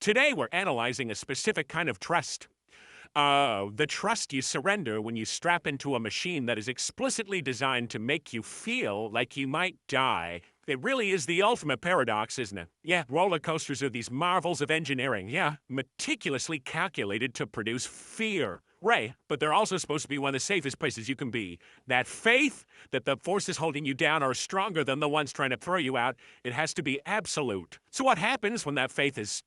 Today, we're analyzing a specific kind of trust. The trust you surrender when you strap into a machine that is explicitly designed to make you feel like you might die. It really is the ultimate paradox, isn't it? Yeah, roller coasters are these marvels of engineering, yeah, meticulously calculated to produce fear. Right, but they're also supposed to be one of the safest places you can be. That faith that the forces holding you down are stronger than the ones trying to throw you out, it has to be absolute. So what happens when that faith is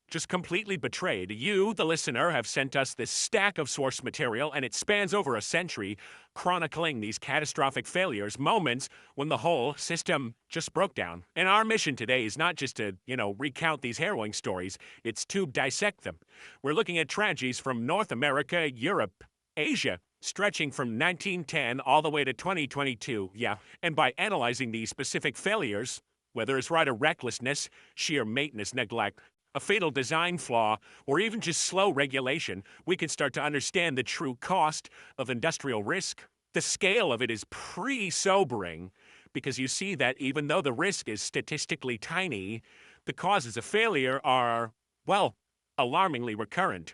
just completely betrayed? You, the listener, have sent us this stack of source material, and it spans over a century, chronicling these catastrophic failures, moments when the whole system just broke down. And our mission today is not just to, recount these harrowing stories, it's to dissect them. We're looking at tragedies from North America, Europe, Asia, stretching from 1910 all the way to 2022, yeah. And by analyzing these specific failures, whether it's rider recklessness, sheer maintenance neglect, a fatal design flaw, or even just slow regulation, we can start to understand the true cost of industrial risk. The scale of it is pretty sobering, because you see that even though the risk is statistically tiny, the causes of failure are, well, alarmingly recurrent.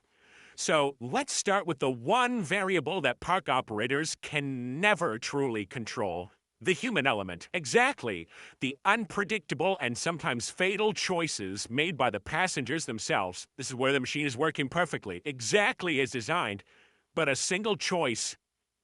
So let's start with the one variable that park operators can never truly control. The human element. Exactly. The unpredictable and sometimes fatal choices made by the passengers themselves. This is where the machine is working perfectly, exactly as designed. But a single choice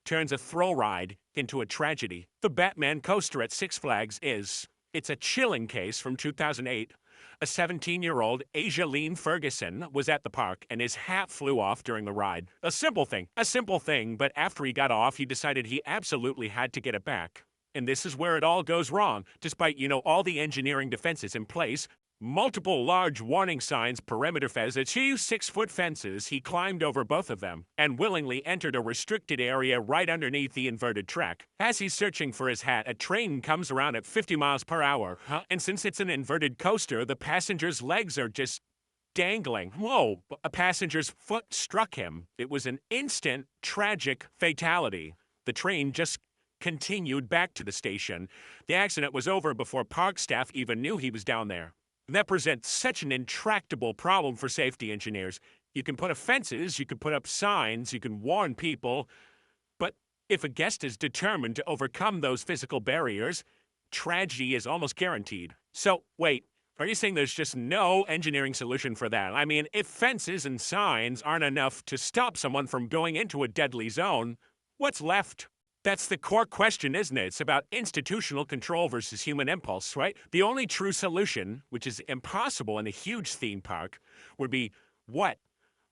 turns a thrill ride into a tragedy. The Batman coaster at Six Flags is. It's a chilling case from 2008. A 17-year-old Asia Ferguson was at the park and his hat flew off during the ride. A simple thing, but after he got off, he decided he absolutely had to get it back. And this is where it all goes wrong. Despite, all the engineering defenses in place, multiple large warning signs, perimeter fences, 2 6-foot fences, he climbed over both of them and willingly entered a restricted area right underneath the inverted track. As he's searching for his hat, a train comes around at 50 miles per hour. And since it's an inverted coaster, the passenger's legs are just dangling. Whoa! A passenger's foot struck him. It was an instant, tragic fatality. The train just continued back to the station. The accident was over before park staff even knew he was down there. That presents such an intractable problem for safety engineers. You can put up fences, you can put up signs, you can warn people, but if a guest is determined to overcome those physical barriers, tragedy is almost guaranteed. So, wait, are you saying there's just no engineering solution for that? I mean, if fences and signs aren't enough to stop someone from going into a deadly zone, what's left? That's the core question, isn't it? It's about institutional control versus human impulse, right? The only true solution, which is impossible in a huge theme park, would be what?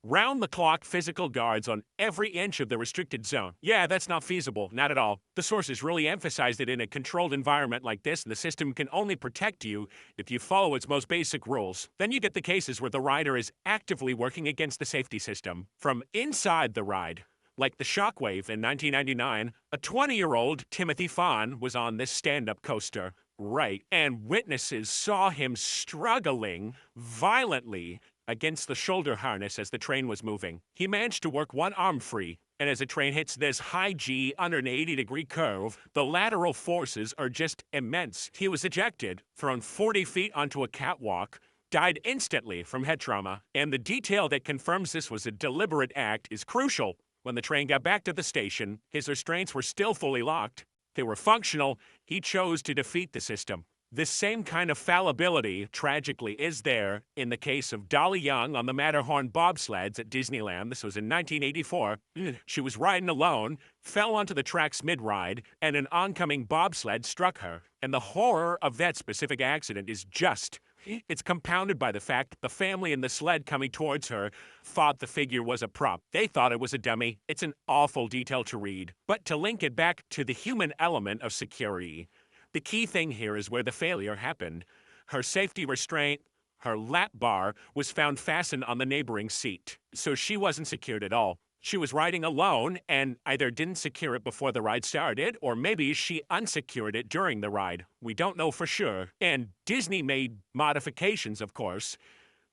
Round-the-clock physical guards on every inch of the restricted zone. Yeah, that's not feasible. Not at all. The sources really emphasized it in a controlled environment like this, and the system can only protect you if you follow its most basic rules. Then you get the cases where the rider is actively working against the safety system from inside the ride. Like the Shockwave in 1999, a 20-year-old Timothy Fawn was on this stand-up coaster. Right, and witnesses saw him struggling violently against the shoulder harness as the train was moving. He managed to work one arm free, and as the train hits this high G under an 80-degree curve, the lateral forces are just immense. He was ejected, thrown 40 feet onto a catwalk, died instantly from head trauma, and the detail that confirms this was a deliberate act is crucial. When the train got back to the station, his restraints were still fully locked. They were functional. He chose to defeat the system. This same kind of fallibility, tragically, is there in the case of Dolly Young on the Matterhorn bobsleds at Disneyland. This was in 1984. She was riding alone, fell onto the tracks mid-ride, and an oncoming bobsled struck her. And the horror of that specific accident is just... it's compounded by the fact the family and the sled coming towards her thought the figure was a prop. They thought it was a dummy. It's an awful detail to read. But to link it back to the human element of security, the key thing here is where the failure happened. Her safety restraint, her lap bar, was found fastened on the neighboring seat. So she wasn't secured at all. She was riding alone and either didn't secure it before the ride started, or maybe she unsecured it during the ride. We don't know for sure. And Disney made modifications, of course.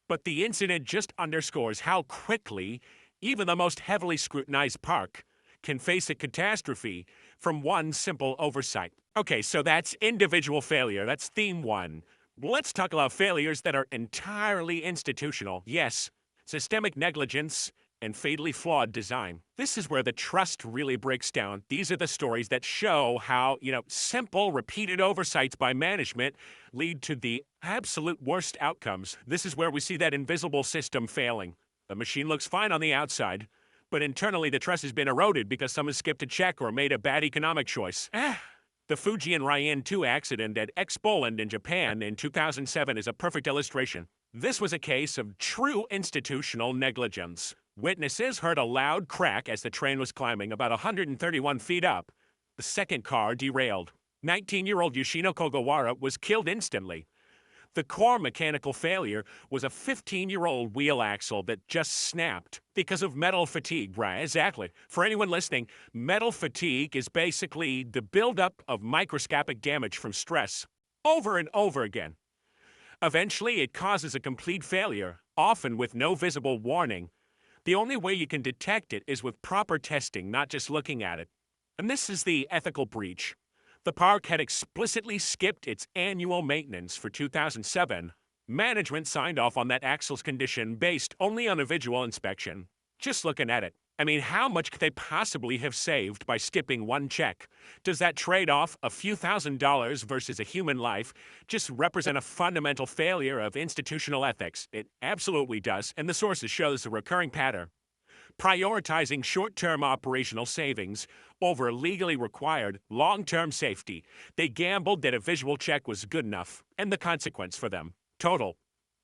But the incident just underscores how quickly even the most heavily scrutinized park can face a catastrophe from one simple oversight. Okay, so that's individual failure. That's theme one. Let's talk about failures that are entirely institutional. Yes, systemic negligence and fatally flawed design. This is where the trust really breaks down. These are the stories that show how, simple, repeated oversights by management lead to the absolute worst outcomes. This is where we see that invisible system failing. The machine looks fine on the outside, but internally the trust has been eroded because someone skipped a check or made a bad economic choice. The Fuji and Ryan 2 accident at X-Poland in Japan in 2007 is a perfect illustration. This was a case of true institutional negligence. Witnesses heard a loud crack as the train was climbing about 131 feet up. The second car derailed. 19-year-old Yoshino Kogawara was killed instantly. The core mechanical failure was a 15-year-old wheel axle that just snapped because of metal fatigue. Right, exactly. For anyone listening, metal fatigue is basically the buildup of microscopic damage from stress over and over again. Eventually, it causes a complete failure, often with no visible warning. The only way you can detect it is with proper testing, not just looking at it. And this is the ethical breach. The park had explicitly skipped its annual maintenance for 2007. Management signed off on that axle's condition based only on a visual inspection. Just looking at it. I mean, how much could they possibly have saved by skipping one check? Does that trade-off, a few $1,000s versus a human life, just represent a fundamental failure of institutional ethics? It absolutely does, and the sources show this a recurring pattern. Prioritizing short-term operational savings over legally required long-term safety. They gambled that a visual check was good enough, and the consequence for them. Total.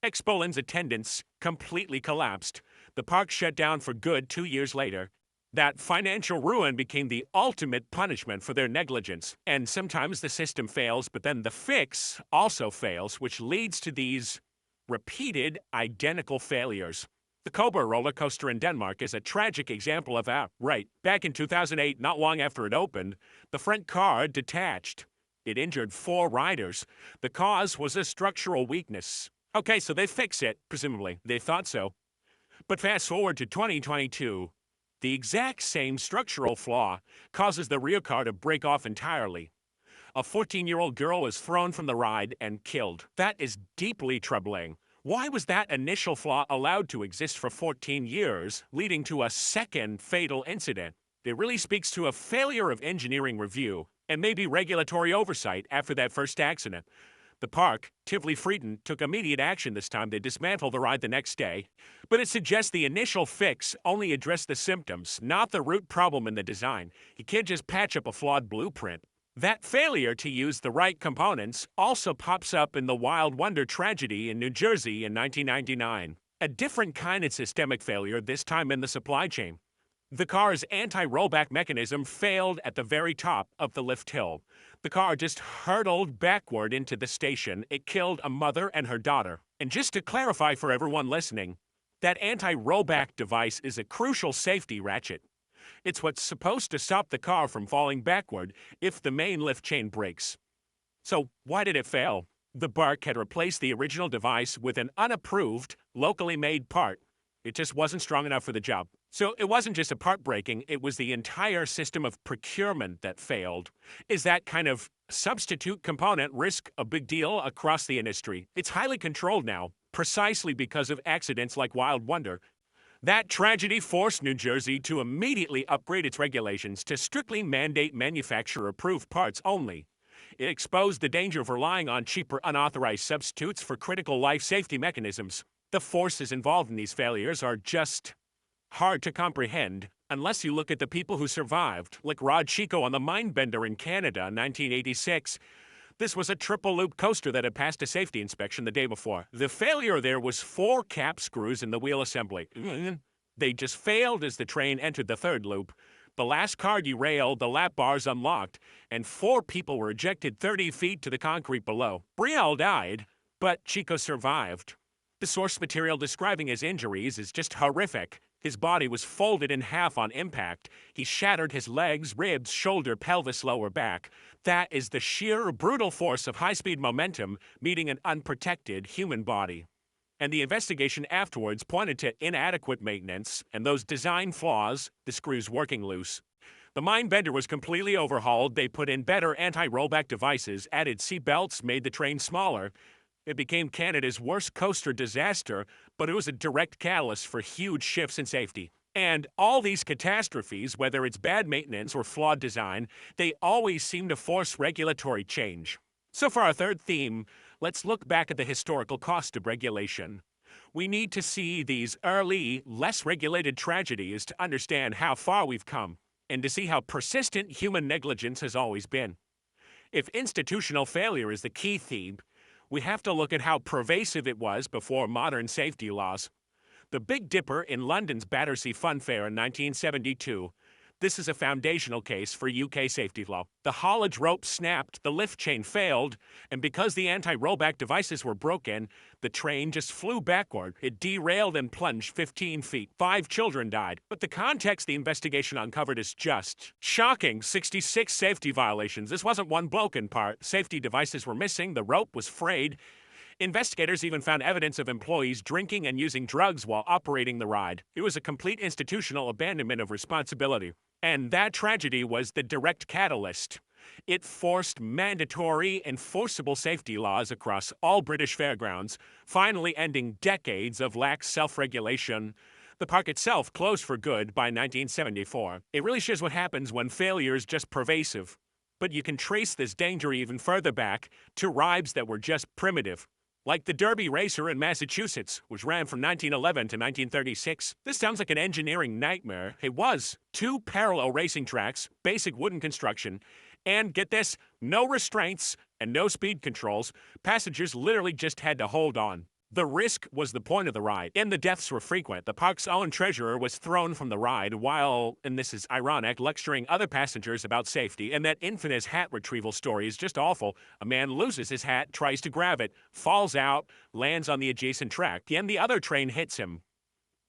X-Poland's attendance completely collapsed. The park shut down for good 2 years later. That financial ruin became the ultimate punishment for their negligence. And sometimes the system fails, but then the fix also fails, which leads to these repeated identical failures. The Cobra roller coaster in Denmark is a tragic example of that. Right, back in 2008, not long after it opened, the front car detached. It injured 4 riders. The cause was a structural weakness. Okay, so they fix it, presumably. They thought so. But fast forward to 2022, the exact same structural flaw causes the rear car to break off entirely. A 14-year-old girl is thrown from the ride and killed. That is deeply troubling. Why was that initial flaw allowed to exist for 14 years, leading to a second fatal incident? It really speaks to a failure of engineering review and maybe regulatory oversight after that first accident. The park, Tivoli Frieden, took immediate action this time. They dismantled the ride the next day. But it suggests the initial fix only addressed the symptoms, not the root problem in the design. You can't just patch up a flawed blueprint. That failure to use the right components also pops up in the Wild Wonder tragedy in New Jersey in 1999. A different kind of systemic failure, this time in the supply chain. The car's anti-rollback mechanism failed at the very top of the lift hill. The car just hurtled backward into the station. It killed a mother and her daughter. And just to clarify for everyone listening, that anti-rollback device is a crucial safety ratchet. It's what's supposed to stop the car from falling backward if the main lift chain breaks. So why did it fail? The park had replaced the original device with an unapproved, locally made part. It just wasn't strong enough for the job. So it wasn't just a part breaking, it was the entire system of procurement that failed. Is that kind of substitute component risk a big deal across the industry? It's highly controlled now, precisely because of accidents like Wild Wonder. That tragedy forced New Jersey to immediately upgrade its regulations to strictly mandate manufacturer-approved parts only. It exposed the danger of relying on cheaper unauthorized substitutes for critical life safety mechanisms. The forces involved in these failures are just hard to comprehend unless you look at the people who survived, like Rod Chico on the Mindbender in Canada in 1986. This was a triple-loop coaster that had passed a safety inspection the day before. The failure there was 4 cap screws in the wheel assembly. They just failed as the train entered the third loop. The last car derailed, the lap bars unlocked, and 4 people were ejected 30 feet to the concrete below. Brielle died, but Chico survived. The source material describing his injuries is just horrific. His body was folded in half on impact. He shattered his legs, ribs, shoulder, pelvis, lower back. That is the sheer, brutal force of high-speed momentum meeting an unprotected human body. And the investigation afterwards pointed to inadequate maintenance and those design flaws, the screws working loose. The Mindbender was completely overhauled. They put in better anti-rollback devices, added seat belts, made the train smaller. It became Canada's worst coaster disaster, but it was a direct catalyst for huge shifts in safety. And all these catastrophes, whether it's bad maintenance or flawed design, they always seem to force regulatory change. So for our third theme, let's look back at the historical cost of regulation. We need to see these early, less regulated tragedies to understand how far we've come, and to see how persistent human negligence has always been. If institutional failure is the key theme, we have to look at how pervasive it was before modern safety laws. The Big Dipper in London's Battersea Fun Fair in 1972. This is a foundational case for UK safety law. The haulage rope snapped, the lift chain failed, and because the anti-rollback devices were broken, the train just flew backward. It derailed and plunged 15 feet. 5 children died. But the context the investigation uncovered is just shocking. 66 safety violations. This wasn't one broken part. Safety devices were missing, the rope was frayed. Investigators even found evidence of employees drinking and using drugs while operating the ride. It was a complete institutional abandonment of responsibility. And that tragedy was the direct catalyst. It forced mandatory, enforceable safety laws across all British fairgrounds, finally ending decades of lax self-regulation. The park itself closed for good by 1974. It really shows what happens when failure is just pervasive. But you can trace this danger even further back to rides that were just primitive. Like the Derby Racer in Massachusetts, which ran from 1911 to 1936. This sounds like an engineering nightmare. It was. 2 parallel racing tracks, basic wooden construction, and get this, no restraints and no speed controls. Passengers literally just had to hold on. The risk was the point of the ride, and the deaths were frequent. The park's own treasurer was thrown from the ride while, and this is ironic, lecturing other passengers about safety, and that infamous hat retrieval story is just awful. A man loses his hat, tries to grab it, falls out, lands on the adjacent track, and the other train hits him,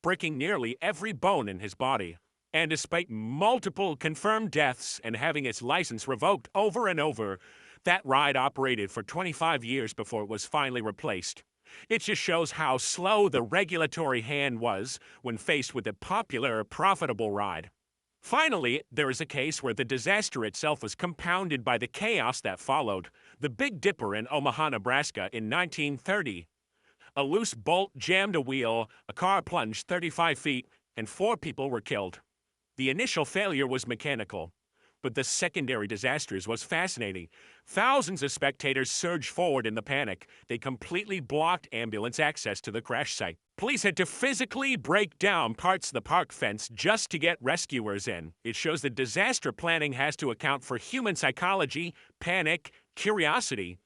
breaking nearly every bone in his body. And despite multiple confirmed deaths and having its license revoked over and over, that ride operated for 25 years before it was finally replaced. It just shows how slow the regulatory hand was when faced with a popular, profitable ride. Finally, there is a case where the disaster itself was compounded by the chaos that followed. The Big Dipper in Omaha, Nebraska in 1930. A loose bolt jammed a wheel, a car plunged 35 feet, and 4 people were killed. The initial failure was mechanical, but the secondary disasters was fascinating. Thousands of spectators surged forward in the panic. They completely blocked ambulance access to the crash site. Police had to physically break down parts of the park fence just to get rescuers in. It shows that disaster planning has to account for human psychology, panic, curiosity,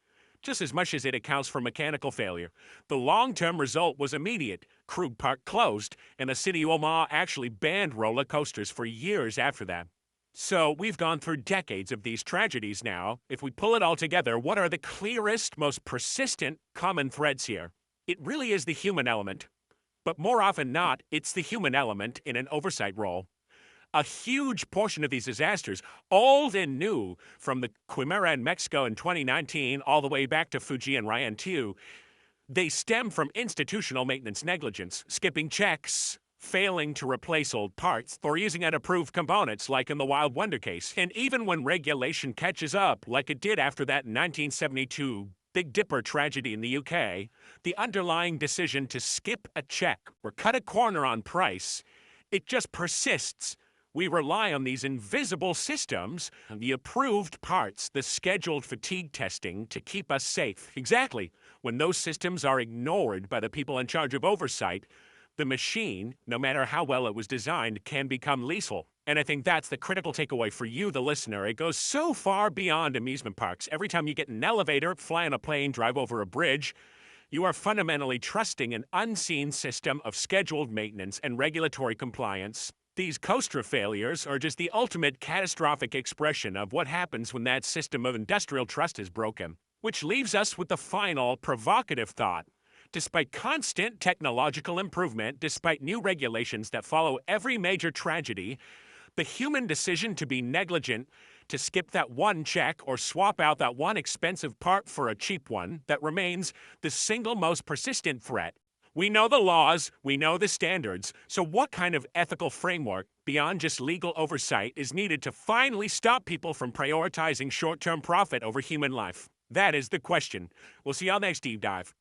just as much as it accounts for mechanical failure. The long-term result was immediate. Krug Park closed, and the city of Omaha actually banned roller coasters for years after that. So we've gone through decades of these tragedies now. If we pull it all together, what are the clearest, most persistent common threads here? It really is the human element. But more often not, it's the human element in an oversight role. A huge portion of these disasters, old and new, from the Quimera in Mexico in 2019 all the way back to Fuji and Ryan 2, they stem from institutional maintenance negligence, skipping checks, failing to replace old parts, or using unapproved components like in the Wild Wonder case. And even when regulation catches up, like it did after that 1972 Big Dipper tragedy in the UK, the underlying decision to skip a check or cut a corner on price, it just persists. We rely on these invisible systems, the approved parts, the scheduled fatigue testing to keep us safe. Exactly. When those systems are ignored by the people in charge of oversight, the machine, no matter how well it was designed, can become lethal. And I think that's the critical takeaway for you, the listener. It goes so far beyond amusement parks. Every time you get in an elevator, fly on a plane, drive over a bridge, you are fundamentally trusting an unseen system of scheduled maintenance and regulatory compliance. These coaster failures are just the ultimate catastrophic expression of what happens when that system of industrial trust is broken. Which leaves us with the final, provocative thought. Despite constant technological improvement, despite new regulations that follow every major tragedy, the human decision to be negligent, to skip that one check or swap out that one expensive part for a cheap one, that remains the single most persistent threat. We know the laws, we know the standards, so what kind of ethical framework, beyond just legal oversight, is needed to finally stop people from prioritizing short-term profit over human life? That is the question. We'll see y'all next deep dive.